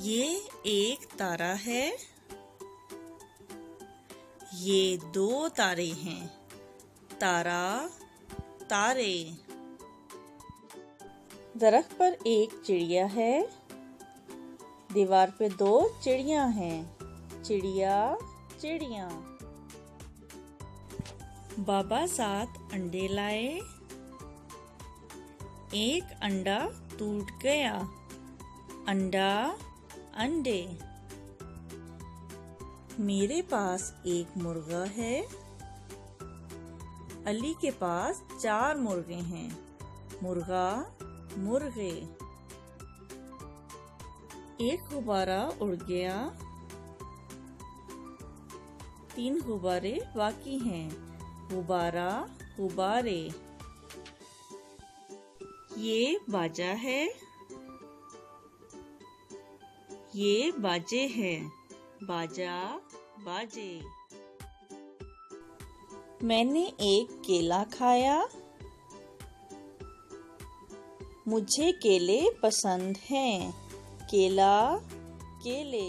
ये एक तारा है। ये दो तारे हैं। तारा तारे। दरख्त पर एक चिड़िया है। दीवार पे दो चिड़िया हैं। चिड़िया चिड़िया। बाबा 7 अंडे लाए। एक अंडा टूट गया। अंडा अंडे। मेरे पास एक मुर्गा है। अली के पास 4 मुर्गे हैं। मुर्गा मुर्गे। एक गुब्बारा उड़ गया। 3 गुब्बारे बाकी हैं। गुब्बारा गुब्बारे। ये बाजा है। ये बाजे है। बाजा बाजे। मैंने एक केला खाया। मुझे केले पसंद हैं। केला केले।